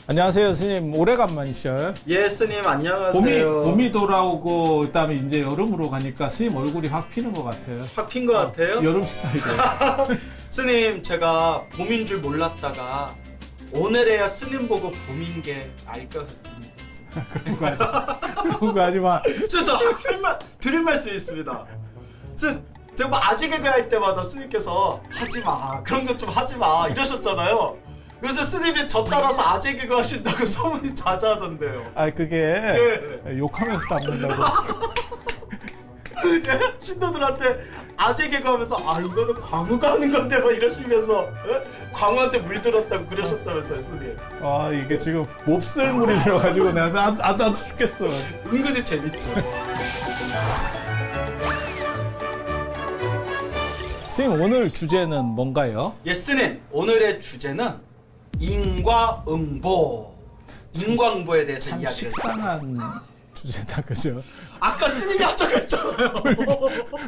안녕하세요, 스님. 오래간만이셔요. 예, 스님 안녕하세요. 봄이 돌아오고 그다음에 이제 여름으로 가니까 스님 얼굴이 확 피는 것 같아요. 확 핀 것 같아요? 여름 스타일이에요. 스님, 제가 봄인 줄 몰랐다가 오늘에야 스님 보고 봄인 게 알 것 같습니다. 그런 거 하지 마. 그런 거 하지 마. 진짜 드릴 말씀이 있습니다. 제가 뭐 아재 개그 할 때마다 스님께서 하지 마, 그런 것 좀 하지 마 이러셨잖아요. 그래서 스님이 저 따라서 아재 개그 하신다고 소문이 자자하던데요. 아, 그게 욕하면서 담는다고. 예? 신도들한테 아재 개그 하면서 아 이거는 광우가 하는 건데 막 이러시면서 광우한테 물들었다고 그러셨다면서요, 스님. 아, 이게 지금 몹쓸 물이 들어가지고 내가 나도 죽겠어. 은근히 재밌죠. 스님, 오늘 주제는 뭔가요? 예, 스님, 오늘의 주제는 인과응보. 인과응보에 대해서 참 이야기를 식상한 주제다, 그죠? 아까 스님이 하자고 했잖아요.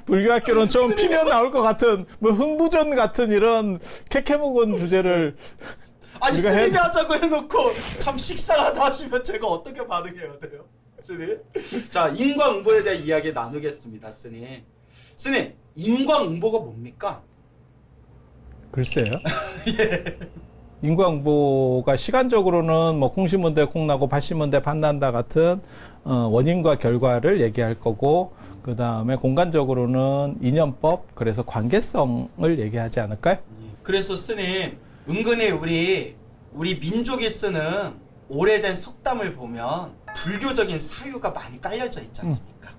불교학교는 좀 피면 나올 것 같은, 뭐 흥부전 같은 이런 캐캐묵은 주제를. 아니, 우리가 스님이 하자고 해놓고 참 식상하다 하시면 제가 어떻게 반응해야 돼요? 스님? 자, 인과응보에 대한 이야기 나누겠습니다, 스님. 스님, 인과응보가 뭡니까? 글쎄요. 예. 인과응보가 시간적으로는 뭐 콩 심은 데 콩 나고 팥 심은 데 팥 난다 같은 원인과 결과를 얘기할 거고, 그 다음에 공간적으로는 인연법, 그래서 관계성을 얘기하지 않을까요? 그래서 스님, 은근히 우리 민족이 쓰는 오래된 속담을 보면 불교적인 사유가 많이 깔려져 있지 않습니까?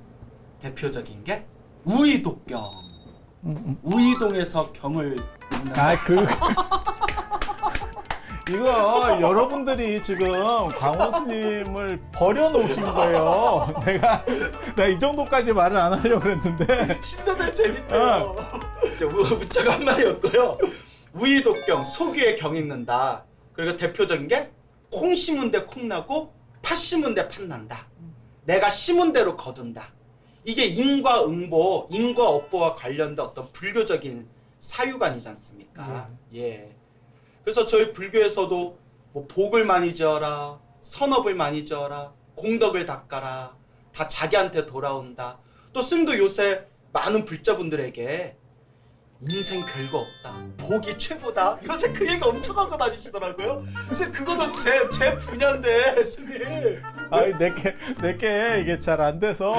대표적인 게 우이독경. 우이동에서 경을 읽는. 아, 이거 여러분들이 지금 광호 스님을 버려놓으신 거예요. 내가 이 정도까지 말을 안 하려고 그랬는데. 신도들 재밌대요. 문자가 한 말이었고요. 우이독경, 소귀에 경 읽는다. 그리고 대표적인 게 콩 심은 데 콩 나고 팥 심은 데 팥 난다. 내가 심은 대로 거둔다. 이게 인과응보, 인과업보와 관련된 어떤 불교적인 사유관이지 않습니까? 예. 그래서 저희 불교에서도 뭐 복을 많이 지어라, 선업을 많이 지어라, 공덕을 닦아라, 다 자기한테 돌아온다. 또 스님도 요새 많은 불자분들에게 인생 별거 없다, 복이 최고다, 요새 그 얘기 엄청 하고 다니시더라고요. 그래서 그거는 제 분야인데, 스님. 아니, 내게 이게 잘 안 돼서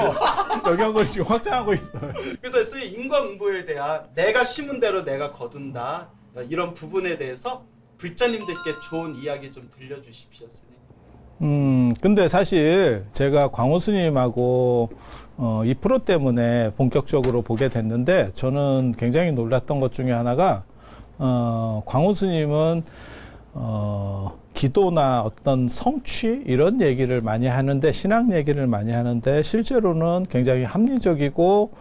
영역을 지금 확장하고 있어요. 그래서 스님, 인과응보에 대한 내가 심은 대로 내가 거둔다, 이런 부분에 대해서 불자님들께 좋은 이야기 좀 들려주십시오, 스님. 근데 사실 제가 광호 스님하고 이 프로 때문에 본격적으로 보게 됐는데, 저는 굉장히 놀랐던 것 중에 하나가 광호 스님은 기도나 어떤 성취 이런 얘기를 많이 하는데, 신앙 얘기를 많이 하는데, 실제로는 굉장히 합리적이고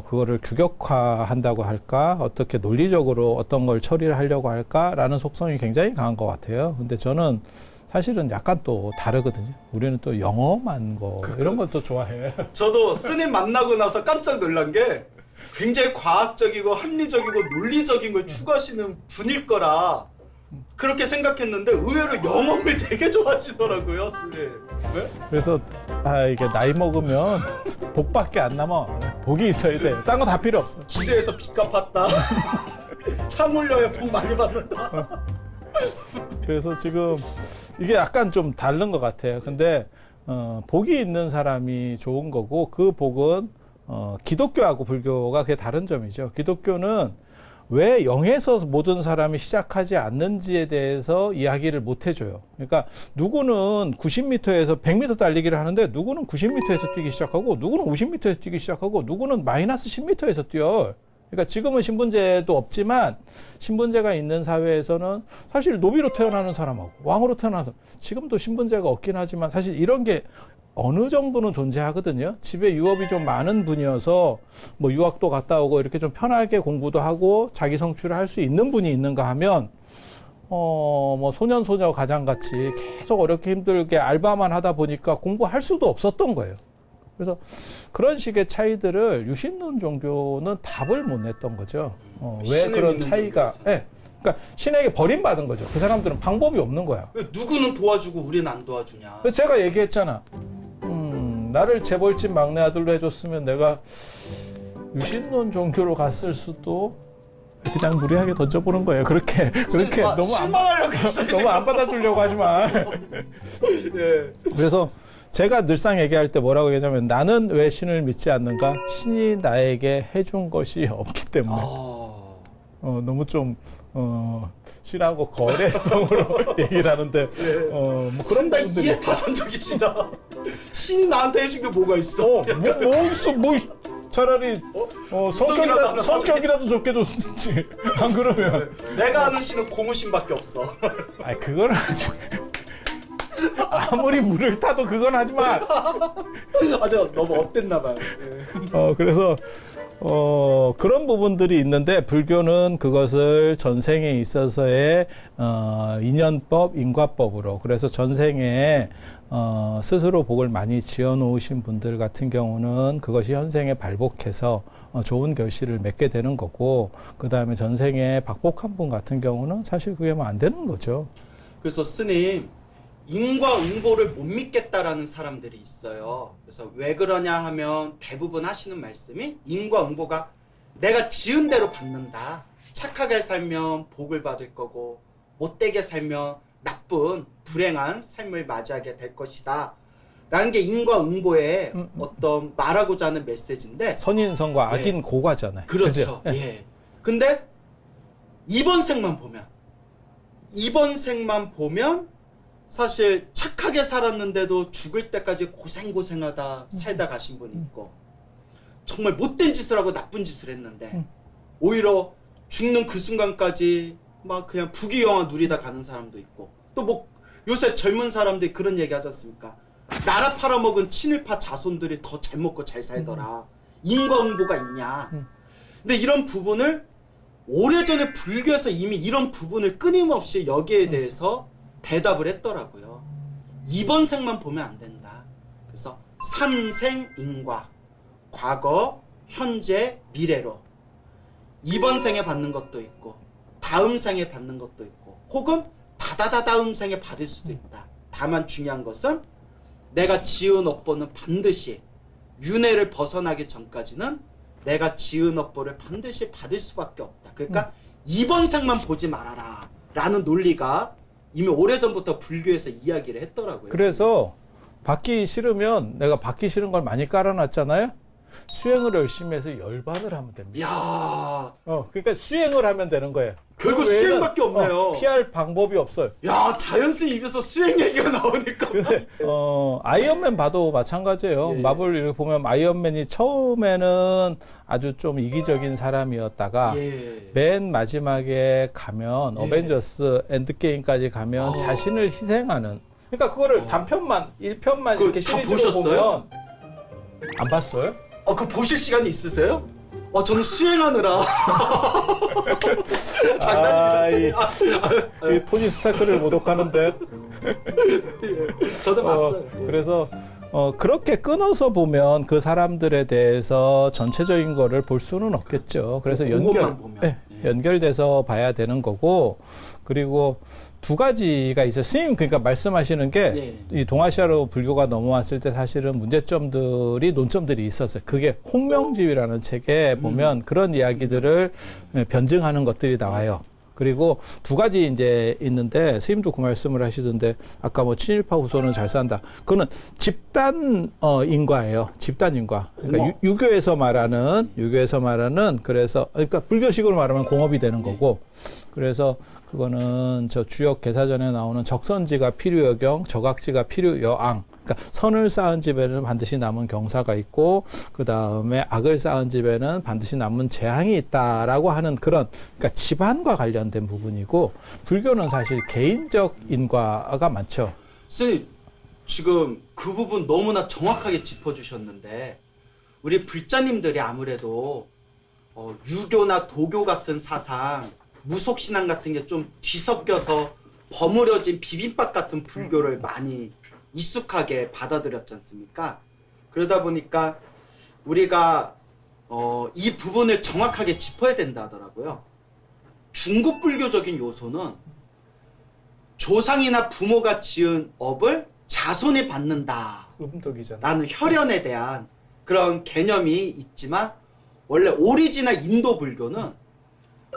그거를 규격화한다고 할까, 어떻게 논리적으로 어떤 걸 처리를 하려고 할까라는 속성이 굉장히 강한 것 같아요. 근데 저는 사실은 약간 또 다르거든요. 우리는 또 영험한 거 이런 걸 또 좋아해. 저도 스님 만나고 나서 깜짝 놀란 게 굉장히 과학적이고 합리적이고 논리적인 걸 추구하시는 분일 거라 그렇게 생각했는데 의외로 영험을 되게 좋아하시더라고요, 스님. 왜? 그래서 이게 나이 먹으면 복밖에 안 남아. 복이 있어야 돼. 딴 거 다 필요 없어. 기도해서 빚 갚았다. 향 올려야 복 많이 받는다. 그래서 지금 이게 약간 좀 다른 것 같아요. 근데 복이 있는 사람이 좋은 거고, 그 복은 기독교하고 불교가 그게 다른 점이죠. 기독교는 왜 0에서 모든 사람이 시작하지 않는지에 대해서 이야기를 못 해줘요. 그러니까 누구는 90m에서 100m 달리기를 하는데, 누구는 90m에서 뛰기 시작하고, 누구는 50m에서 뛰기 시작하고, 누구는 마이너스 10m에서 뛰어요. 그러니까 지금은 신분제도 없지만, 신분제가 있는 사회에서는 사실 노비로 태어나는 사람하고 왕으로 태어나는 사람, 지금도 신분제가 없긴 하지만 사실 이런 게 어느 정도는 존재하거든요. 집에 유업이 좀 많은 분이어서 뭐 유학도 갔다 오고 이렇게 좀 편하게 공부도 하고 자기 성취를 할 수 있는 분이 있는가 하면 뭐 소년소녀 가장같이 계속 어렵게 힘들게 알바만 하다 보니까 공부할 수도 없었던 거예요. 그래서 그런 식의 차이들을 유신론 종교는 답을 못 냈던 거죠. 왜 그런 차이가, 네, 그러니까 신에게 버림받은 거죠. 그 사람들은 방법이 없는 거야. 왜 누구는 도와주고 우리는 안 도와주냐. 그래서 제가 얘기했잖아. 나를 재벌집 막내 아들로 해줬으면 내가 유신론 종교로 갔을 수도. 그냥 무리하게 던져보는 거예요. 그렇게 너무 실망하려고 했어요. 너무 안 받아주려고 하지 마. 네. 그래서 제가 늘상 얘기할 때 뭐라고 얘기하냐면 나는 왜 신을 믿지 않는가? 신이 나에게 해준 것이 없기 때문에. 너무 좀 신하고 거래성으로 얘기를 하는데 뭐 그런 상당히 이해타산적이시다. 신이 나한테 해준 게 뭐가 있어? 뭐 있어? 뭐 차라리 성격이라도 좋게 줬지. 안 그러면 내가 아는 신은 고무신밖에 없어. 아니 그건 하지. 아무리 물을 타도 그건 하지 마. 저 너무 업됐나 봐요. 그래서 그런 부분들이 있는데 불교는 그것을 전생에 있어서의 인연법, 인과법으로 그래서 전생에 스스로 복을 많이 지어 놓으신 분들 같은 경우는 그것이 현생에 발복해서 좋은 결실을 맺게 되는 거고 그 다음에 전생에 박복한 분 같은 경우는 사실 그게 뭐 안 되는 거죠. 그래서 스님 인과응보를 못 믿겠다라는 사람들이 있어요. 그래서 왜 그러냐 하면 대부분 하시는 말씀이 인과응보가 내가 지은 대로 받는다. 착하게 살면 복을 받을 거고 못되게 살면 나쁜 불행한 삶을 맞이하게 될 것이다. 라는 게 인과응보의 어떤 말하고자 하는 메시지인데 선인성과 악인고과잖아요. 그렇죠. 예. 근데 이번 생만 보면 사실 착하게 살았는데도 죽을 때까지 고생하다 살다 가신 분이 있고 정말 못된 짓을 하고 나쁜 짓을 했는데 오히려 죽는 그 순간까지 막 그냥 부귀영화 누리다 가는 사람도 있고 또 뭐 요새 젊은 사람들이 그런 얘기 하지 않습니까? 나라 팔아먹은 친일파 자손들이 더 잘 먹고 잘 살더라. 인과응보가 있냐. 근데 이런 부분을 오래전에 불교에서 이미 이런 부분을 끊임없이 여기에 대해서 대답을 했더라고요. 이번 생만 보면 안 된다. 그래서 삼생인과 과거, 현재, 미래로 이번 생에 받는 것도 있고 다음 생에 받는 것도 있고 혹은 다음 생에 받을 수도 있다. 다만 중요한 것은 내가 지은 업보는 반드시 윤회를 벗어나기 전까지는 내가 지은 업보를 반드시 받을 수밖에 없다. 그러니까 이번 생만 보지 말아라 라는 논리가 이미 오래전부터 불교에서 이야기를 했더라고요. 그래서 받기 싫으면 내가 받기 싫은 걸 많이 깔아놨잖아요. 수행을 열심히 해서 열반을 하면 됩니다. 야, 그러니까 수행을 하면 되는 거예요. 결국 수행밖에 없네요. 피할 방법이 없어요. 야, 자연스레 입에서 수행 얘기가 나오니까. 근데 아이언맨 봐도 마찬가지예요. 예. 마블 이렇게 보면 아이언맨이 처음에는 아주 좀 이기적인 사람이었다가 예. 맨 마지막에 가면 예. 어벤져스 엔드게임까지 가면 자신을 희생하는. 그러니까 그거를 단편만 1편만 이렇게 다 시리즈로 보셨어요? 보면 안 봤어요? 그거 보실 시간이 있으세요? 저는 수행하느라. 장난입니다. 이 토니 스타크를 모독하는데. 저도 봤어요. 그래서 그렇게 끊어서 보면 그 사람들에 대해서 전체적인 거를 볼 수는 없겠죠. 그래서 그것만 보면. 연결돼서 봐야 되는 거고, 그리고 두 가지가 있어요. 스님, 그러니까 말씀하시는 게, 이 동아시아로 불교가 넘어왔을 때 사실은 문제점들이, 논점들이 있었어요. 그게 홍명집이라는 책에 보면 그런 이야기들을 변증하는 것들이 나와요. 그리고 두 가지 이제 있는데, 스님도 그 말씀을 하시던데, 아까 뭐 친일파 후손은 잘 산다. 그거는 집단, 인과예요. 집단 인과. 그러니까 유교에서 말하는, 그래서, 그러니까 불교식으로 말하면 공업이 되는 거고, 그래서 그거는 저 주역 개사전에 나오는 적선지가 필요여경, 적악지가 필요여앙. 그러니까 선을 쌓은 집에는 반드시 남은 경사가 있고 그 다음에 악을 쌓은 집에는 반드시 남은 재앙이 있다라고 하는 그런 그러니까 집안과 관련된 부분이고 불교는 사실 개인적 인과가 많죠. 선생님 지금 그 부분 너무나 정확하게 짚어주셨는데 우리 불자님들이 아무래도 유교나 도교 같은 사상 무속신앙 같은 게 좀 뒤섞여서 버무려진 비빔밥 같은 불교를 많이 익숙하게 받아들였지 않습니까? 그러다 보니까 우리가 이 부분을 정확하게 짚어야 된다 하더라고요. 중국 불교적인 요소는 조상이나 부모가 지은 업을 자손이 받는다 음덕이잖아. 라는 혈연에 대한 그런 개념이 있지만 원래 오리지널 인도 불교는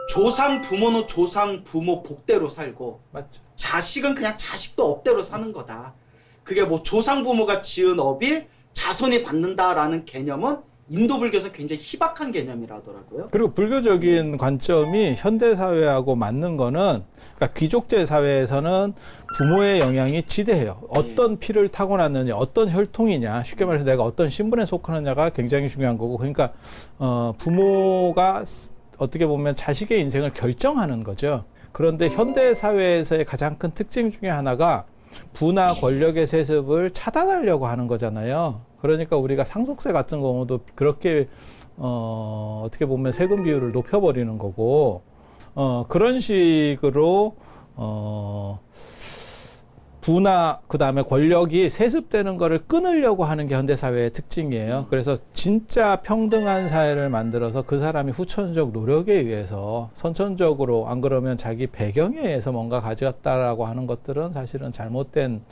조상 부모는 조상 부모 복대로 살고 맞죠. 자식은 그냥 자식도 업대로 사는 거다. 그게 뭐 조상 부모가 지은 업이 자손이 받는다라는 개념은 인도 불교에서 굉장히 희박한 개념이라더라고요. 그리고 불교적인 관점이 현대 사회하고 맞는 거는, 그러니까 귀족제 사회에서는 부모의 영향이 지대해요. 어떤 피를 타고났느냐, 어떤 혈통이냐, 쉽게 말해서 내가 어떤 신분에 속하느냐가 굉장히 중요한 거고, 그러니까 부모가 어떻게 보면 자식의 인생을 결정하는 거죠. 그런데 현대 사회에서의 가장 큰 특징 중에 하나가 부나 권력의 세습을 차단하려고 하는 거잖아요. 그러니까 우리가 상속세 같은 경우도 그렇게 어떻게 보면 세금 비율을 높여버리는 거고, 그런 식으로 부나 그 다음에 권력이 세습되는 거를 끊으려고 하는 게 현대사회의 특징이에요. 그래서 진짜 평등한 사회를 만들어서 그 사람이 후천적 노력에 의해서 선천적으로, 안 그러면 자기 배경에 의해서 뭔가 가져갔다라고 하는 것들은 사실은 잘못된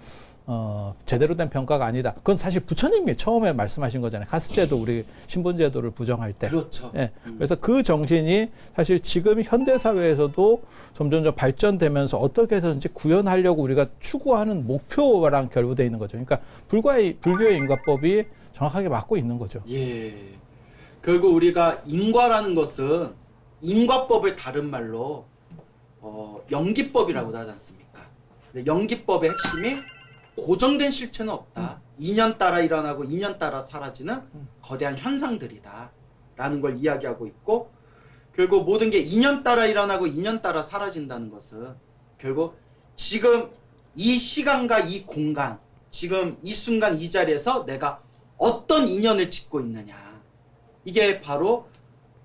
제대로 된 평가가 아니다. 그건 사실 부처님이 처음에 말씀하신 거잖아요. 카스제도 우리 신분제도를 부정할 때. 그렇죠. 예. 그래서 그 정신이 사실 지금 현대 사회에서도 점점점 발전되면서 어떻게 해서든지 구현하려고 우리가 추구하는 목표랑 결부되어 있는 거죠. 그러니까 불교의 인과법이 정확하게 맞고 있는 거죠. 예. 결국 우리가 인과라는 것은 인과법을 다른 말로 연기법이라고도 하지 않습니까? 근데 연기법의 핵심이 고정된 실체는 없다. 인연 따라 일어나고 인연 따라 사라지는 거대한 현상들이다 라는 걸 이야기하고 있고, 결국 모든 게 인연 따라 일어나고 인연 따라 사라진다는 것은 결국 지금 이 시간과 이 공간, 지금 이 순간 이 자리에서 내가 어떤 인연을 짓고 있느냐, 이게 바로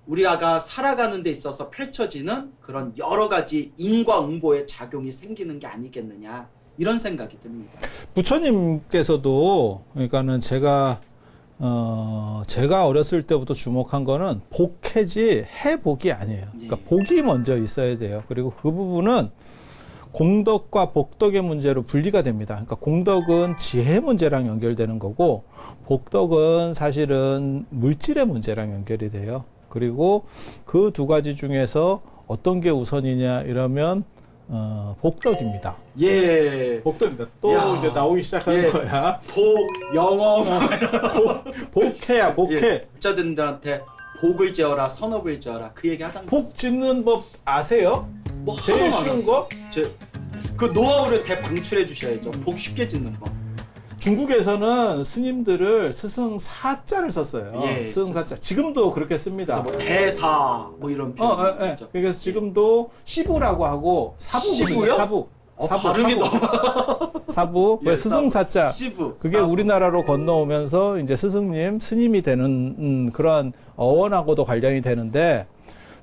우리가 살아가는 데 있어서 펼쳐지는 그런 여러 가지 인과응보의 작용이 생기는 게 아니겠느냐, 이런 생각이 듭니다. 부처님께서도, 그러니까는 제가 어렸을 때부터 주목한 거는 복해지 해복이 아니에요. 그러니까 복이 먼저 있어야 돼요. 그리고 그 부분은 공덕과 복덕의 문제로 분리가 됩니다. 그러니까 공덕은 지혜 문제랑 연결되는 거고, 복덕은 사실은 물질의 문제랑 연결이 돼요. 그리고 그 두 가지 중에서 어떤 게 우선이냐 이러면 복덕입니다. 예. 복덕입니다. 또 야. 이제 나오기 시작하는 예. 거야. 복, 영업. 복해야, 복해. 예. 부자들한테 복을 지어라, 선업을 지어라, 그 얘기 하던 거. 복 짓는 법 아세요? 뭐 제일 하도 쉬운 많았어요. 거? 그 노하우를 대방출해 주셔야죠. 복 쉽게 짓는 법. 중국에서는 스님들을 스승사자를 썼어요. 예, 스승사자. 지금도 그렇게 씁니다. 그래서 뭐 대사 뭐 이런 표현. 예. 그래서 지금도 시부라고 하고 시부요? 사부. 발음이 너무 사부. 예, 스승사자. 시부. 그게 사부. 우리나라로 건너오면서 이제 스님이 되는 그러한 어원하고도 관련이 되는데,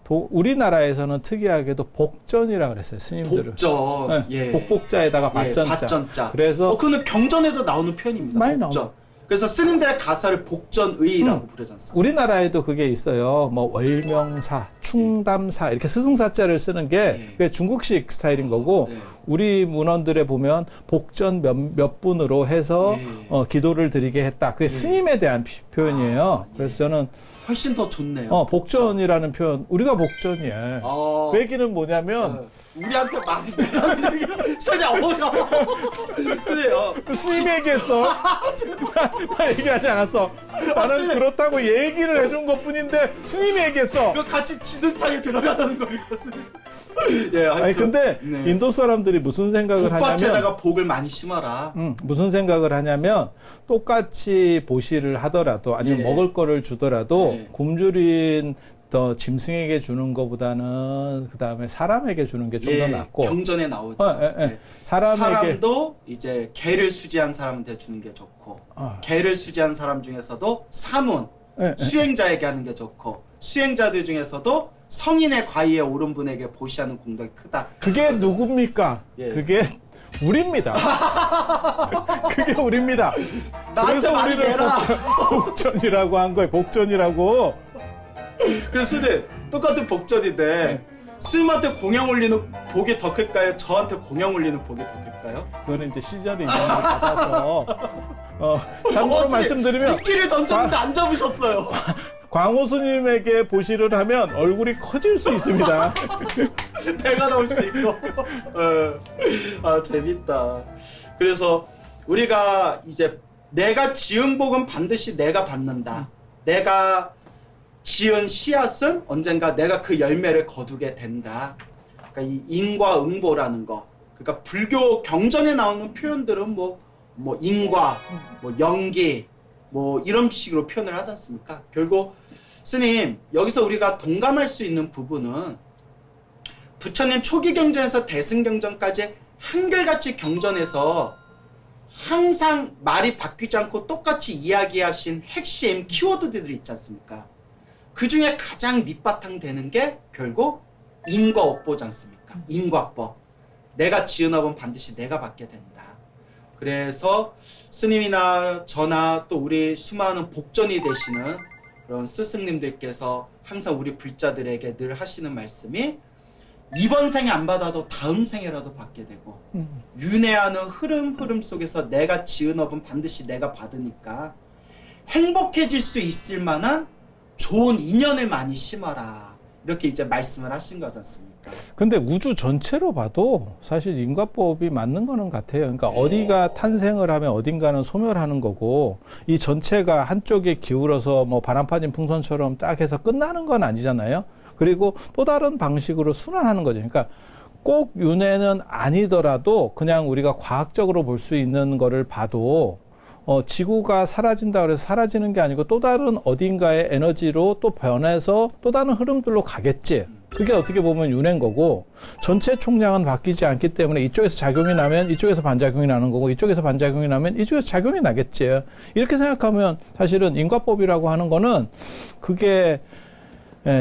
우리나라에서는 특이하게도 복전이라 그랬어요, 스님들을. 복전. 네, 예. 복자에다가 밭전자. 밭전자. 그래서 그거는 경전에도 나오는 표현입니다. 많이 복전. 그래서 스님들의 가사를 복전의라고 부르지 않습니까? 우리나라에도 그게 있어요. 뭐 월명사, 충담사 이렇게 스승사자를 쓰는 게 그게 중국식 스타일인 거고, 네. 우리 문헌들에 보면 복전 몇 분으로 해서 네. 기도를 드리게 했다. 그게 스님에 대한 표현이에요. 그래서 저는 훨씬 더 좋네요. 복전이라는 표현, 우리가 복전이에요. 그 얘기는 뭐냐면 우리한테 많이 내려드리기 선이 어려워. 그 스님이 얘기했어. 나 얘기하지 않았어. 나는 그렇다고 얘기를 해준 것 뿐인데 스님이 얘기했어. 이거 같이 지득하게 들어가자는 거거든. 예, 아니 근데 네. 인도 사람들이 무슨 생각을 하냐면, 밭에다가 복을 많이 심어라. 무슨 생각을 하냐면, 똑같이 보시를 하더라도 아니면 예. 먹을 거를 주더라도 예. 굶주린 짐승에게 주는 것보다는 그 다음에 사람에게 주는 게 좀 더 낫고. 경전에 나오죠. 예. 사람에게. 사람도 이제 개를 수지한 사람한테 주는 게 좋고, 개를 수지한 사람 중에서도 사문, 수행자에게 하는 게 좋고, 수행자들 중에서도 성인의 과의에 오른 분에게 보시하는 공덕이 크다. 그게 누굽니까? 예. 그게 우리입니다. 그게 우리입니다. 나한테 그래서 많이 우리를 내라. 복전이라고 한 거예요. 복전이라고. 그래서 똑같은 복전인데 스님한테 공양 올리는 복이 더 클까요? 저한테 공양 올리는 복이 더 클까요? 그거는 이제 시절이 있는 걸 받아서 참고로 말씀드리면 미끼를 던졌는데 안 잡으셨어요. 광호 스님에게 보시를 하면 얼굴이 커질 수 있습니다. 배가 나올 수 있고. 아, 재밌다. 그래서 우리가 이제 내가 지은 복은 반드시 내가 받는다. 내가 지은 씨앗은 언젠가 내가 그 열매를 거두게 된다. 그러니까 이 인과 응보라는 거. 그러니까 불교 경전에 나오는 표현들은 뭐 인과, 뭐 영기, 뭐 이런 식으로 표현을 하지 않습니까? 결국 스님, 여기서 우리가 동감할 수 있는 부분은 부처님 초기 경전에서 대승 경전까지 한결같이 경전에서 항상 말이 바뀌지 않고 똑같이 이야기하신 핵심 키워드들이 있지 않습니까? 그 중에 가장 밑바탕 되는 게 결국 인과 업보지 않습니까? 인과법. 내가 지은 업은 반드시 내가 받게 된다. 그래서 스님이나 저나 또 우리 수많은 복전이 되시는 그런 스승님들께서 항상 우리 불자들에게 늘 하시는 말씀이 이번 생에 안 받아도 다음 생에라도 받게 되고 윤회하는 흐름 속에서 내가 지은 업은 반드시 내가 받으니까 행복해질 수 있을 만한 좋은 인연을 많이 심어라. 이렇게 이제 말씀을 하신 거지 않습니까? 근데 우주 전체로 봐도 사실 인과법이 맞는 거는 같아요. 그러니까 어디가 탄생을 하면 어딘가는 소멸하는 거고 이 전체가 한쪽에 기울어서 뭐 바람파진 풍선처럼 딱 해서 끝나는 건 아니잖아요. 그리고 또 다른 방식으로 순환하는 거죠. 그러니까 꼭 윤회는 아니더라도 그냥 우리가 과학적으로 볼 수 있는 거를 봐도 지구가 사라진다 그래서 사라지는 게 아니고 또 다른 어딘가의 에너지로 또 변해서 또 다른 흐름들로 가겠지. 그게 어떻게 보면 윤회인 거고 전체 총량은 바뀌지 않기 때문에 이쪽에서 작용이 나면 이쪽에서 반작용이 나는 거고 이쪽에서 반작용이 나면 이쪽에서 작용이 나겠지. 이렇게 생각하면 사실은 인과법이라고 하는 거는 그게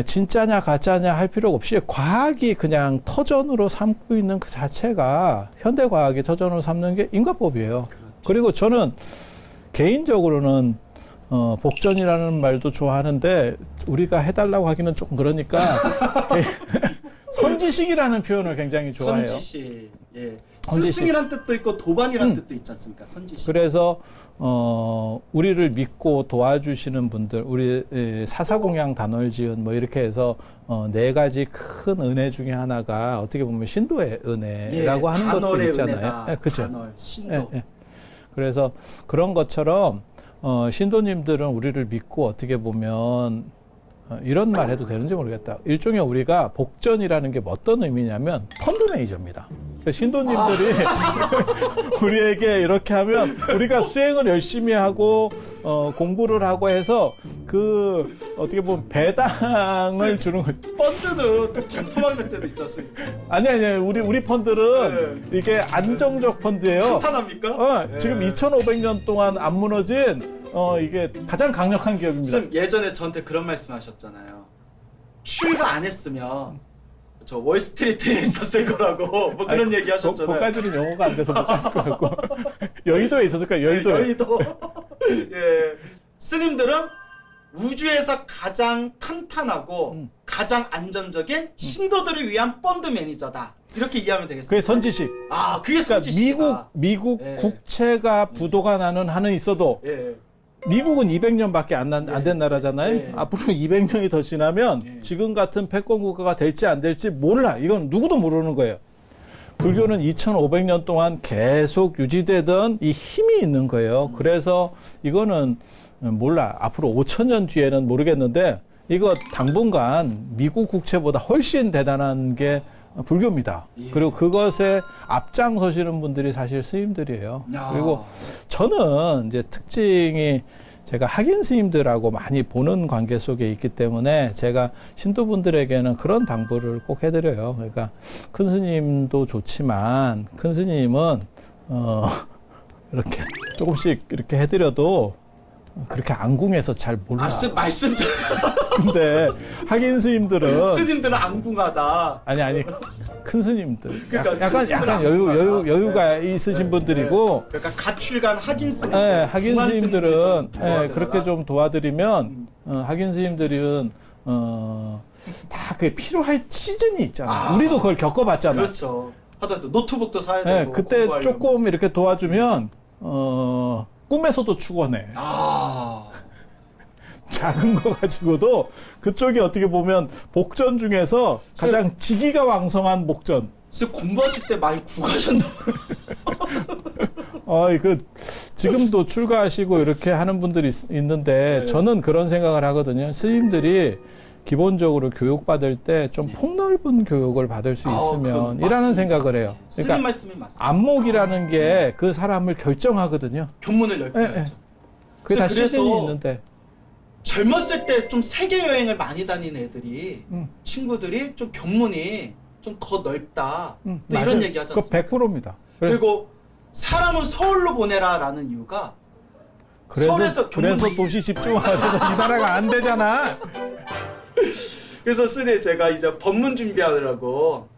진짜냐 가짜냐 할 필요가 없이 과학이 그냥 터전으로 삼고 있는 그 자체가 현대과학이 터전으로 삼는 게 인과법이에요. 그렇죠. 그리고 저는 개인적으로는 복전이라는 말도 좋아하는데 우리가 해달라고 하기는 조금 그러니까 선지식이라는 표현을 굉장히 좋아해요. 선지식. 예. 스승이란 뜻도 있고 도반이란 뜻도 있지 않습니까? 선지식. 그래서 우리를 믿고 도와주시는 분들, 우리 사사공양 단월지은 뭐 이렇게 해서 네 가지 큰 은혜 중에 하나가 어떻게 보면 신도의 은혜라고 하는 것도 있잖아요. 네, 그렇죠. 단월, 신도. 네, 네. 그래서 그런 것처럼 신도님들은 우리를 믿고 어떻게 보면 이런 말 해도 되는지 모르겠다. 일종의 우리가 복전이라는 게 어떤 의미냐면 펀드 매니저입니다. 신도님들이 우리에게 이렇게 하면 우리가 수행을 열심히 하고 공부를 하고 해서 그 어떻게 보면 배당을 주는 거죠. 펀드도 반토막낼 때도 있지 않습니까? 아니 우리 펀드는 이게 안정적 펀드예요. 탄탄합니까? 지금 2,500년 동안 안 무너진 이게 가장 강력한 기업입니다. 선생님 예전에 저한테 그런 말씀하셨잖아요. 출가 안 했으면 저 월스트리트에 있었을 거라고 뭐 그런 얘기 하셨잖아요. 거기까지는 영어가 안 돼서 못 갔을 것 같고 여의도에 있었을 거예요. 여의도에. 여의도. 예. 스님들은 우주에서 가장 탄탄하고 가장 안전적인 신도들을 위한 펀드 매니저다. 이렇게 이해하면 되겠습니다. 그게 선지식. 아, 그게 선지식. 그러니까 미국 예. 국채가 부도가 나는 한은 있어도 예. 미국은 200년밖에 안 된 나라잖아요. 예. 앞으로 200년이 더 지나면 예. 지금 같은 패권 국가가 될지 안 될지 몰라. 이건 누구도 모르는 거예요. 불교는 2,500년 동안 계속 유지되던 이 힘이 있는 거예요. 그래서 이거는 몰라. 앞으로 5,000년 뒤에는 모르겠는데 이거 당분간 미국 국채보다 훨씬 대단한 게 불교입니다. 예. 그리고 그것에 앞장서시는 분들이 사실 스님들이에요. 야. 그리고 저는 이제 특징이 제가 학인 스님들하고 많이 보는 관계 속에 있기 때문에 제가 신도분들에게는 그런 당부를 꼭 해드려요. 그러니까 큰 스님도 좋지만 큰 스님은 이렇게 조금씩 이렇게 해드려도 그렇게 안궁해서 잘 몰라. 말씀 좀. 근데 학인 스님들은 스님들은 안궁하다. 아니 큰 스님들 그러니까 약간 여유가 있으신 분들이고 그러니까 가출간 학인 스님들. 네, 학인 중한 스님들은 스님들 좀 그렇게 좀 도와드리면 학인 스님들은 다 그게 필요할 시즌이 있잖아. 우리도 그걸 겪어봤잖아. 그렇죠. 하더라도 노트북도 사야 네, 되고. 그때 공부하려면. 조금 이렇게 도와주면 꿈에서도 축원해. 작은 거 가지고도 그쪽이 어떻게 보면 복전 중에서 가장 지기가 왕성한 복전. 그래서 공부하실 때 많이 구가셨나? 지금도 출가하시고 이렇게 하는 분들이 있는데 네. 저는 그런 생각을 하거든요. 스님들이 기본적으로 교육받을 때 좀 폭넓은 교육을 받을 수 있으면 이라는 생각을 해요. 스님 그러니까 말씀이 맞습니다. 안목이라는 게 그 사람을 결정하거든요. 견문을 넓게 네, 하죠. 그게 다 그래서 시즌이 있는데. 젊었을 때 좀 세계 여행을 많이 다니는 애들이 친구들이 좀 견문이 좀 더 넓다. 또 맞아요. 이런 얘기 하지 않습니까? 그거 100%입니다. 그리고 사람은 서울로 보내라라는 이유가 서울에서 그래서 도시 집중화돼서 이 나라가 안 되잖아. 그래서 스님 제가 이제 법문 준비하느라고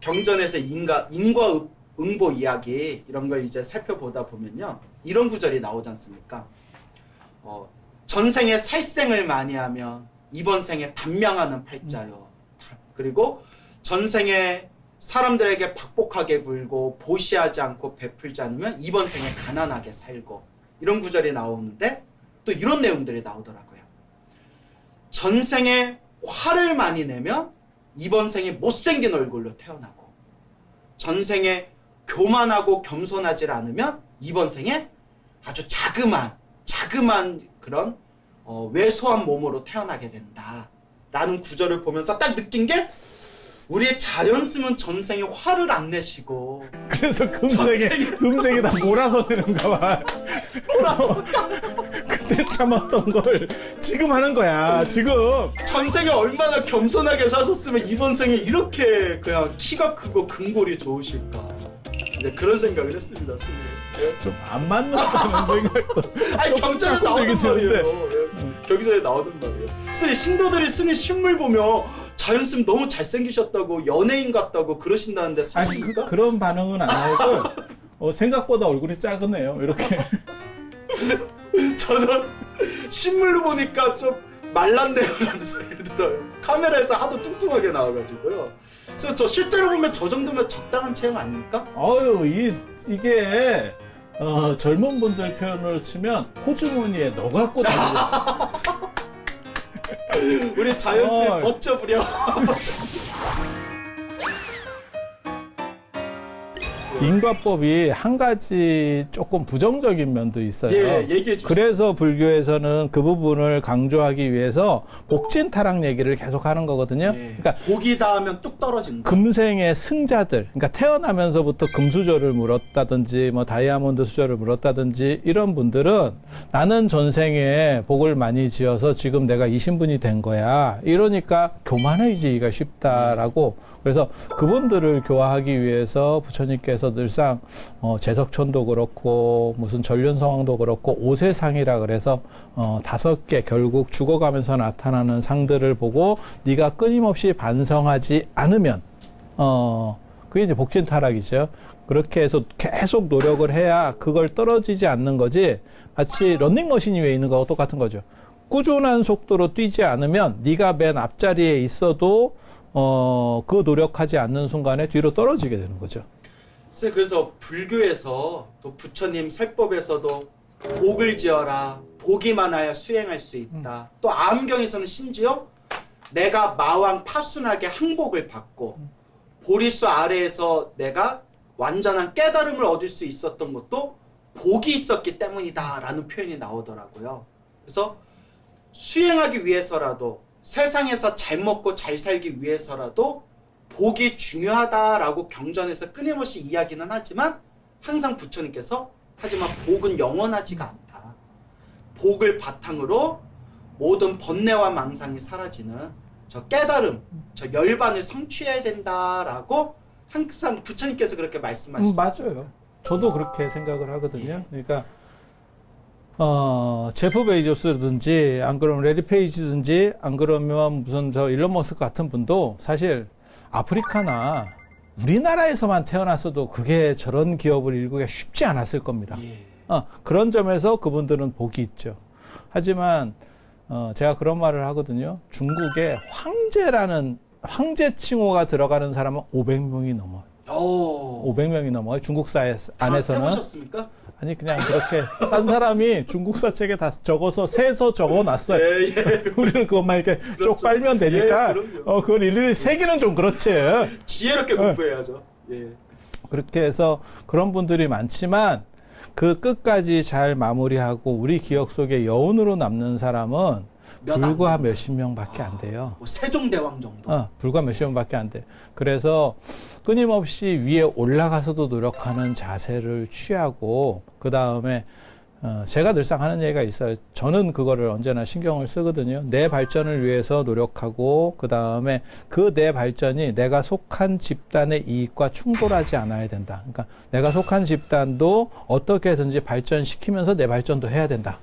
경전에서 인과응보 이야기 이런 걸 이제 살펴보다 보면요 이런 구절이 나오지 않습니까? 전생에 살생을 많이 하면 이번 생에 단명하는 팔자요. 그리고 전생에 사람들에게 박복하게 굴고 보시하지 않고 베풀지 않으면 이번 생에 가난하게 살고 이런 구절이 나오는데 또 이런 내용들이 나오더라고요. 전생에 화를 많이 내면 이번 생에 못생긴 얼굴로 태어나고 전생에 교만하고 겸손하지 않으면 이번 생에 아주 자그만 그런 왜소한 몸으로 태어나게 된다 라는 구절을 보면서 딱 느낀 게 우리의 자연스러운 전생에 화를 안 내시고 그래서 금생에 다 몰아서 내는가 봐. 그때 참았던 걸 지금 하는 거야. 지금 전생에 얼마나 겸손하게 사셨으면 이번 생에 이렇게 그냥 키가 크고 근골이 좋으실까. 이제 그런 생각을 했습니다, 스님. 좀 안 맞는다는 생각도. 아니 경전에 나오는 드는데. 말이에요. 경전에 나오는 말이에요. 스님 신도들이 쓰는 신물 보면 자연스님 너무 잘생기셨다고 연예인 같다고 그러신다는데 사실입니까? 그런 반응은 안 하고 생각보다 얼굴이 작으네요. 이렇게. 저는 신물로 보니까 좀 말랐네요라는 소리를 들어요. 카메라에서 하도 뚱뚱하게 나와가지고요. 그래서 저 실제로 보면 저 정도면 적당한 체형 아닙니까? 이게 젊은 분들 표현으로 치면 호주머니에 넣어 갖고 다니고. 우리 자연스님 멋져 부려. 인과법이 한 가지 조금 부정적인 면도 있어요. 예, 얘기해 주세요. 그래서 불교에서는 그 부분을 강조하기 위해서 복진타락 얘기를 계속 하는 거거든요. 예. 그러니까 복이 닿으면 뚝 떨어진다. 금생의 승자들, 그러니까 태어나면서부터 금수저를 물었다든지, 뭐 다이아몬드 수저를 물었다든지 이런 분들은 나는 전생에 복을 많이 지어서 지금 내가 이 신분이 된 거야. 이러니까 교만해지기가 쉽다라고. 그래서 그분들을 교화하기 위해서 부처님께서 늘상 제석천도 그렇고 무슨 전륜성왕도 그렇고 오세상이라 그래서 5개 결국 죽어가면서 나타나는 상들을 보고 네가 끊임없이 반성하지 않으면 그게 이제 복진타락이죠. 그렇게 해서 계속 노력을 해야 그걸 떨어지지 않는 거지. 마치 런닝머신이 위에 있는 거하고 똑같은 거죠. 꾸준한 속도로 뛰지 않으면 네가 맨 앞자리에 있어도 그 노력하지 않는 순간에 뒤로 떨어지게 되는 거죠. 그래서 불교에서 또 부처님 설법에서도 복을 지어라. 복이 많아야 수행할 수 있다. 또 아음경에서는 심지어 내가 마왕 파순하게 항복을 받고 보리수 아래에서 내가 완전한 깨달음을 얻을 수 있었던 것도 복이 있었기 때문이다 라는 표현이 나오더라고요. 그래서 수행하기 위해서라도 세상에서 잘 먹고 잘 살기 위해서라도 복이 중요하다라고 경전에서 끊임없이 이야기는 하지만 항상 부처님께서 하지만 복은 영원하지가 않다. 복을 바탕으로 모든 번뇌와 망상이 사라지는 저 깨달음, 저 열반을 성취해야 된다라고 항상 부처님께서 그렇게 말씀하시죠. 맞아요. 저도 그렇게 생각을 하거든요. 그러니까 제프 베이조스든지 안 그러면 레리 페이지든지 안 그러면 무슨 저 일론 머스크 같은 분도 사실 아프리카나 우리나라에서만 태어났어도 그게 저런 기업을 일구기가 쉽지 않았을 겁니다. 그런 점에서 그분들은 복이 있죠. 하지만 제가 그런 말을 하거든요. 중국에 황제 칭호가 들어가는 사람은 500명이 넘어요. 500명이 넘어요. 중국사 안에서는. 다 세보셨습니까? 아니 그냥 그렇게 한 사람이 중국사 책에 다 적어서 세서 적어놨어요. 예, 예. 우리는 그것만 이렇게 쪽 빨면 되니까 그걸 일일이 세기는 좀 그렇지. 지혜롭게 공부해야죠. 예. 그렇게 해서 그런 분들이 많지만 그 끝까지 잘 마무리하고 우리 기억 속에 여운으로 남는 사람은 불과 몇십 명밖에 안 돼요. 뭐 세종대왕 정도. 불과 몇십 명밖에 안 돼. 그래서 끊임없이 위에 올라가서도 노력하는 자세를 취하고 그 다음에 제가 늘상 하는 얘기가 있어요. 저는 그거를 언제나 신경을 쓰거든요. 내 발전을 위해서 노력하고 그 다음에 그 내 발전이 내가 속한 집단의 이익과 충돌하지 않아야 된다. 그러니까 내가 속한 집단도 어떻게 해서든지 발전시키면서 내 발전도 해야 된다.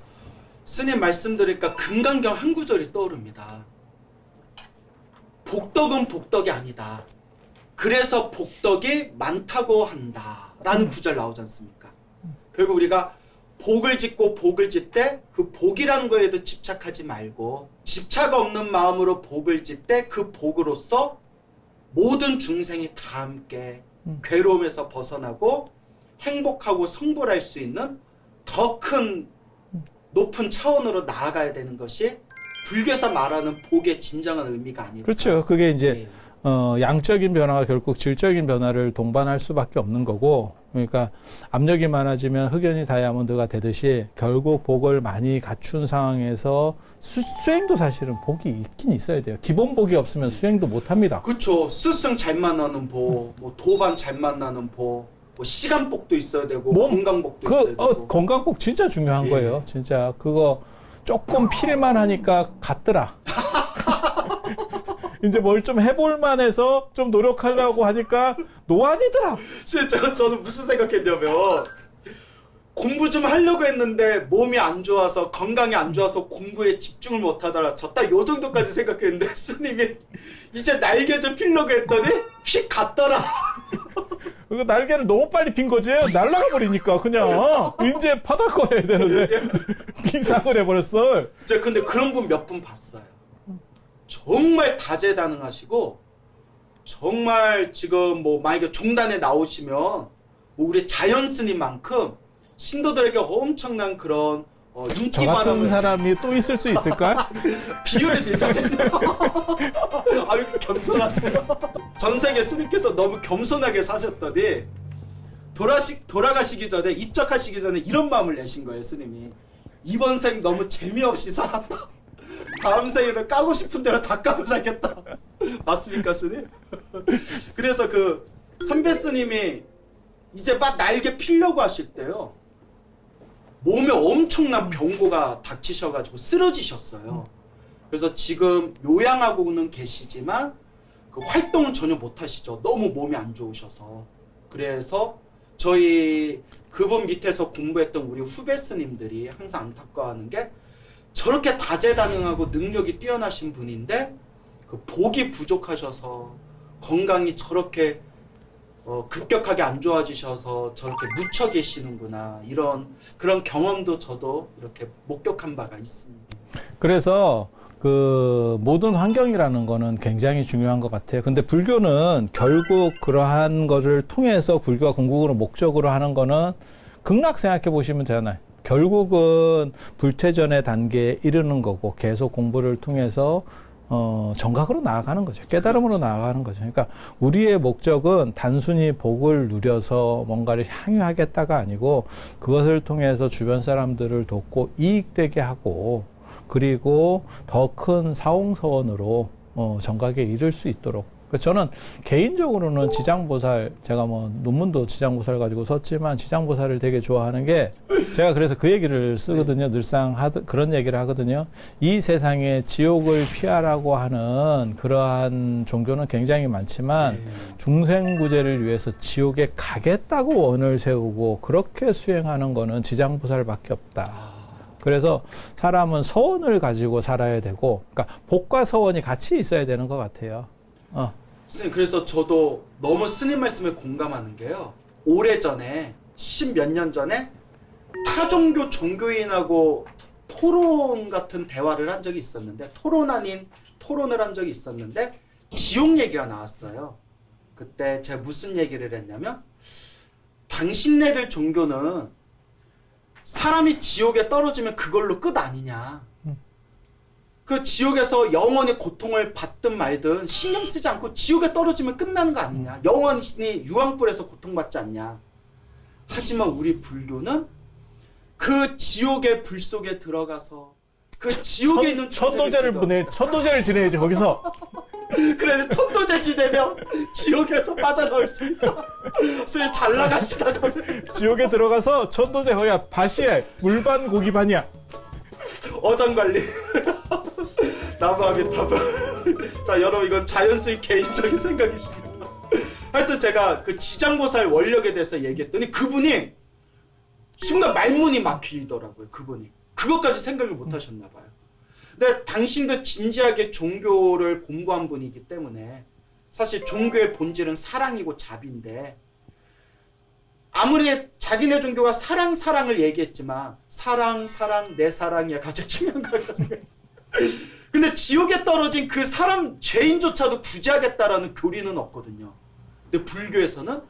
스님 말씀 들으니까 금강경 한 구절이 떠오릅니다. 복덕은 복덕이 아니다. 그래서 복덕이 많다고 한다. 라는 구절 나오지 않습니까? 결국 우리가 복을 짓고 복을 짓되 그 복이라는 거에도 집착하지 말고 집착 없는 마음으로 복을 짓되 그 복으로서 모든 중생이 다 함께 괴로움에서 벗어나고 행복하고 성불할 수 있는 더 큰 높은 차원으로 나아가야 되는 것이 불교에서 말하는 복의 진정한 의미가 아닐까. 그렇죠. 그게 이제 네. 양적인 변화가 결국 질적인 변화를 동반할 수밖에 없는 거고, 그러니까 압력이 많아지면 흑연이 다이아몬드가 되듯이 결국 복을 많이 갖춘 상황에서 수행도 사실은 복이 있긴 있어야 돼요. 기본 복이 없으면 수행도 못 합니다. 그렇죠. 스승 잘 만나는 복, 뭐 도반 잘 만나는 복, 뭐 시간복도 있어야 되고 건강복도 있어야 되고. 건강복 진짜 중요한 예. 거예요. 진짜 그거 조금 필만 하니까 갔더라. 이제 뭘 좀 해볼만 해서 좀 노력하려고 하니까 노안이더라. 진짜 저는 무슨 생각했냐면 공부 좀 하려고 했는데 몸이 안 좋아서 건강이 안 좋아서 공부에 집중을 못하더라. 저 딱 요 정도까지 생각했는데 스님이 이제 날개 좀 피려고 했더니 휙 갔더라. 그 날개를 너무 빨리 핀 거지. 날아가 버리니까 그냥 이제 바닥거려야 되는데 기상을 해버렸어. 제가 근데 그런 분 몇 분 봤어요. 정말 다재다능하시고 정말 지금 뭐 만약에 종단에 나오시면 뭐 우리 자연 스님만큼 신도들에게 엄청난 그런 저 인기 같은 많은 사람이 또 있을 수 있을까? 비율을 들자면요. 아유 겸손하세요. 전 세계 스님께서 너무 겸손하게 사셨더니 돌아가시기 전에 입적하시기 전에 이런 마음을 내신 거예요. 스님이 이번 생 너무 재미없이 살았다. 다음 생에도 까고 싶은 대로 다 까고 살겠다. 맞습니까, 스님? 그래서 그 선배 스님이 이제 막 날개 피려고 하실 때요. 몸에 엄청난 병고가 닥치셔가지고 쓰러지셨어요. 그래서 지금 요양하고는 계시지만 그 활동은 전혀 못하시죠. 너무 몸이 안 좋으셔서. 그래서 저희 그분 밑에서 공부했던 우리 후배 스님들이 항상 안타까워하는 게 저렇게 다재다능하고 능력이 뛰어나신 분인데 그 복이 부족하셔서 건강이 저렇게 급격하게 안 좋아지셔서 저렇게 묻혀 계시는구나. 그런 경험도 저도 이렇게 목격한 바가 있습니다. 그래서 그 모든 환경이라는 거는 굉장히 중요한 것 같아요. 근데 불교는 결국 그러한 것을 통해서 불교가 궁극으로 목적으로 하는 거는 극락 생각해 보시면 되잖아요. 결국은 불퇴전의 단계에 이르는 거고 계속 공부를 통해서 정각으로 나아가는 거죠. 깨달음으로 나아가는 거죠. 그러니까 우리의 목적은 단순히 복을 누려서 뭔가를 향유하겠다가 아니고 그것을 통해서 주변 사람들을 돕고 이익되게 하고 그리고 더 큰 사홍서원으로 정각에 이를 수 있도록. 그래서 저는 개인적으로는 지장보살, 제가 뭐 논문도 지장보살 가지고 썼지만 지장보살을 되게 좋아하는 게 제가 그래서 그 얘기를 쓰거든요. 늘상 그런 얘기를 하거든요. 이 세상에 지옥을 피하라고 하는 그러한 종교는 굉장히 많지만 중생구제를 위해서 지옥에 가겠다고 원을 세우고 그렇게 수행하는 거는 지장보살밖에 없다. 그래서 사람은 서원을 가지고 살아야 되고, 그러니까 복과 서원이 같이 있어야 되는 것 같아요. 스님, 그래서 저도 너무 스님 말씀에 공감하는 게요. 오래전에, 십몇 년 전에 타종교 종교인하고 토론 같은 대화를 한 적이 있었는데, 토론 아닌 토론을 한 적이 있었는데 지옥 얘기가 나왔어요. 그때 제가 무슨 얘기를 했냐면, 당신네들 종교는 사람이 지옥에 떨어지면 그걸로 끝 아니냐. 그 지옥에서 영원히 고통을 받든 말든 신경 쓰지 않고 지옥에 떨어지면 끝나는 거 아니냐. 영원히 유황불에서 고통받지 않냐. 하지만 우리 불교는 그 지옥의 불 속에 들어가서 그 지옥에 있는 천도제를 지내야지 거기서. 그래서 천도제 지내면 지옥에서 빠져나올 수 있다. 그래서 잘 나가시다가 지옥에 들어가서 천도제 허야 밭이야. 물반 고기반이야. 어장관리. 나무하기 답은. 자, 여러분, 이건 자연스레 개인적인 생각이십니다. 하여튼 제가 그 지장보살 원력에 대해서 얘기했더니 그분이 순간 말문이 막히더라고요. 그분이 그것까지 생각을 못 하셨나 봐요. 근데 당신도 진지하게 종교를 공부한 분이기 때문에 사실 종교의 본질은 사랑이고 자비인데, 아무리 자기네 종교가 사랑을 얘기했지만 사랑 내 사랑이야 가장 중요한 거거든요. 근데 지옥에 떨어진 그 사람 죄인조차도 구제하겠다라는 교리는 없거든요. 근데 불교에서는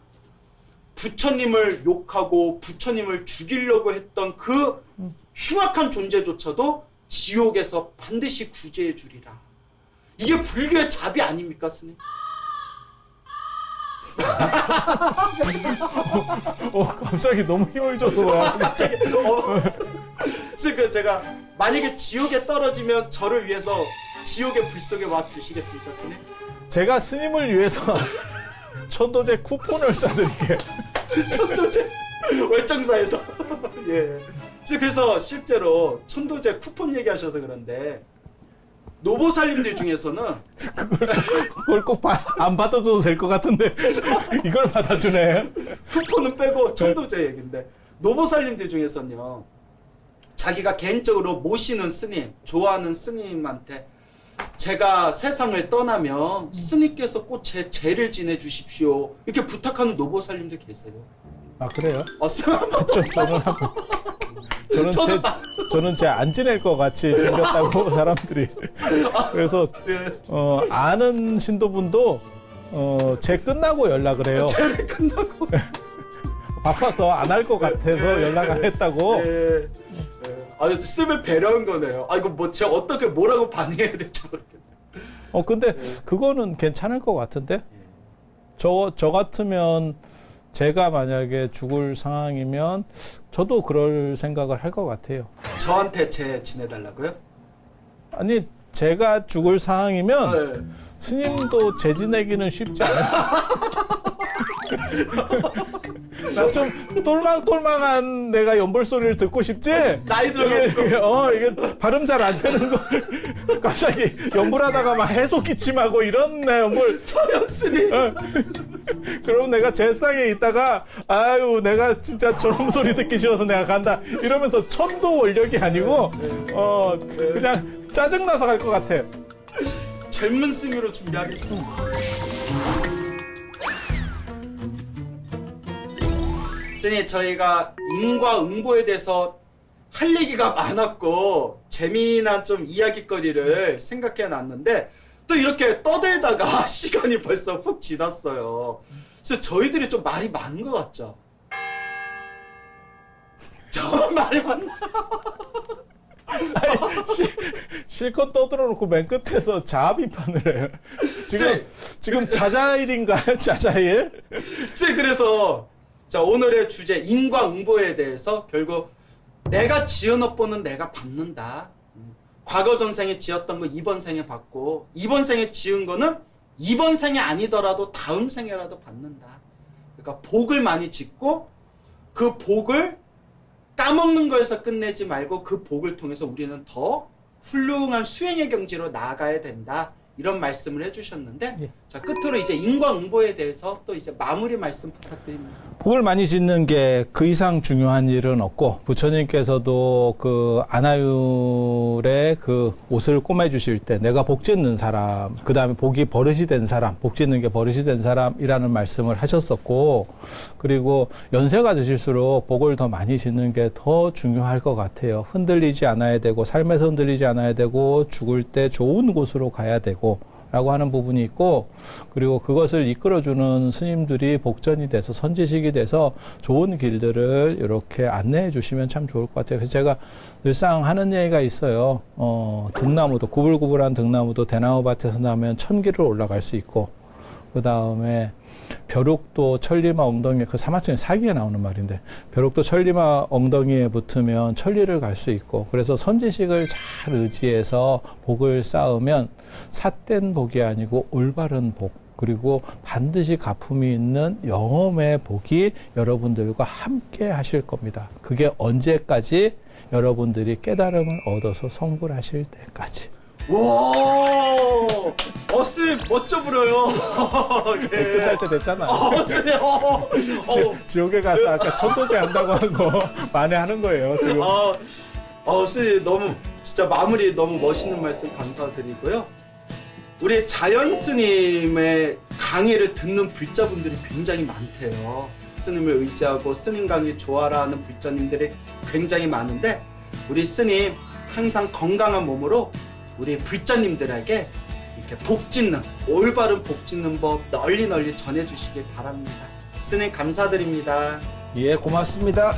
부처님을 욕하고 부처님을 죽이려고 했던 그 흉악한 존재조차도 지옥에서 반드시 구제해 주리라. 이게 불교의 자비 아닙니까, 스님? 갑자기 너무 힘을 줘서. 갑자기. 그래서 제가 만약에 지옥에 떨어지면 저를 위해서 지옥의 불 속에 와 주시겠습니까, 스님? 제가 스님을 위해서 천도제 쿠폰을 쏴드릴게요. 천도제 월정사에서. 예. 그래서 실제로 천도제 쿠폰 얘기하셔서 그런데 노보살님들 중에서는 그걸 꼭 안 받아줘도 될 것 같은데 이걸 받아주네. 쿠폰은 빼고 천도제 얘기인데, 노보살님들 중에서는요, 자기가 개인적으로 모시는 스님, 좋아하는 스님한테 제가 세상을 떠나면 스님께서 꼭 제 죄를 지내주십시오 이렇게 부탁하는 노보살님들 계세요. 아, 그래요? 저는 제 안 지낼 것 같이 생겼다고 사람들이. 그래서 아는 신도분도 제 끝나고 연락을 해요. 죄를 끝나고. 바빠서 안 할 것 같아서 연락 안 했다고. 아, 쓰면 배려한 거네요. 아, 이거 뭐 제가 어떻게 뭐라고 반응해야 될지 모르겠네. 근데 그거는 괜찮을 것 같은데? 저 같으면 제가 만약에 죽을 상황이면 저도 그럴 생각을 할 것 같아요. 저한테 죄 지내달라고요? 아니, 제가 죽을 상황이면 스님도 죄 지내기는 쉽지 않아요. 나 좀 똘망똘망한 내가 연불 소리를 듣고 싶지? 나이 들어가지고. 이게 발음 잘 안 되는 거. 갑자기 연불하다가 막 해소 기침하고 이런 내 연불. 처연스님. 그럼 내가 제상에 있다가, 아유, 내가 진짜 저런 소리 듣기 싫어서 내가 간다. 이러면서 천도 원력이 아니고, 그냥 짜증나서 갈 것 같아. 젊은 스님으로 준비하겠습니다. 스님, 저희가 인과응보에 대해서 할 얘기가 많았고 재미난 좀 이야기거리를 생각해 놨는데 또 이렇게 떠들다가 시간이 벌써 훅 지났어요. 그래서 저희들이 좀 말이 많은 것 같죠? 저만 말이 많나? 실컷 떠들어 놓고 맨 끝에서 자아 비판을 해요. 지금 자자일인가요? 자자일? 그래서 자, 오늘의 주제 인과응보에 대해서 결국 내가 지은 업보는 내가 받는다. 과거 전생에 지었던 거 이번 생에 받고 이번 생에 지은 거는 이번 생에 아니더라도 다음 생에라도 받는다. 그러니까 복을 많이 짓고 그 복을 까먹는 거에서 끝내지 말고 그 복을 통해서 우리는 더 훌륭한 수행의 경지로 나아가야 된다. 이런 말씀을 해주셨는데 자, 끝으로 이제 인과응보에 대해서 또 이제 마무리 말씀 부탁드립니다. 복을 많이 짓는 게 그 이상 중요한 일은 없고, 부처님께서도 그 안하율의 그 옷을 꼬매주실 때 내가 복 짓는 사람, 그 다음에 복이 버릇이 된 사람, 복 짓는 게 버릇이 된 사람이라는 말씀을 하셨었고, 그리고 연세가 드실수록 복을 더 많이 짓는 게 더 중요할 것 같아요. 흔들리지 않아야 되고, 삶에서 흔들리지 않아야 되고, 죽을 때 좋은 곳으로 가야 되고, 라고 하는 부분이 있고, 그리고 그것을 이끌어주는 스님들이 복전이 돼서 선지식이 돼서 좋은 길들을 이렇게 안내해 주시면 참 좋을 것 같아요. 그래서 제가 늘상 하는 얘기가 있어요. 등나무도, 구불구불한 등나무도 대나무 밭에서 나면 1000길을 올라갈 수 있고, 그 다음에 벼룩도 천리마 엉덩이에, 그 사마천에 사기에 나오는 말인데, 벼룩도 천리마 엉덩이에 붙으면 천리를 갈 수 있고, 그래서 선지식을 잘 의지해서 복을 쌓으면 삿된 복이 아니고 올바른 복, 그리고 반드시 가품이 있는 영험의 복이 여러분들과 함께 하실 겁니다. 그게 언제까지? 여러분들이 깨달음을 얻어서 성불하실 때까지. 와, 스님 멋져 불어요. 예. 끝날 때 됐잖아. 스님, 지옥에 가서 아까 천도제 한다고 한 거 만회하는 거예요, 지금. 스님 너무 진짜 마무리 너무 멋있는 말씀 감사드리고요. 우리 자연 스님의 강의를 듣는 불자분들이 굉장히 많대요. 스님을 의지하고 스님 강의 좋아라 하는 불자님들이 굉장히 많은데, 우리 스님 항상 건강한 몸으로 우리 불자님들에게 이렇게 복 짓는, 올바른 복 짓는 법 널리 전해주시길 바랍니다. 스님 감사드립니다. 예, 고맙습니다.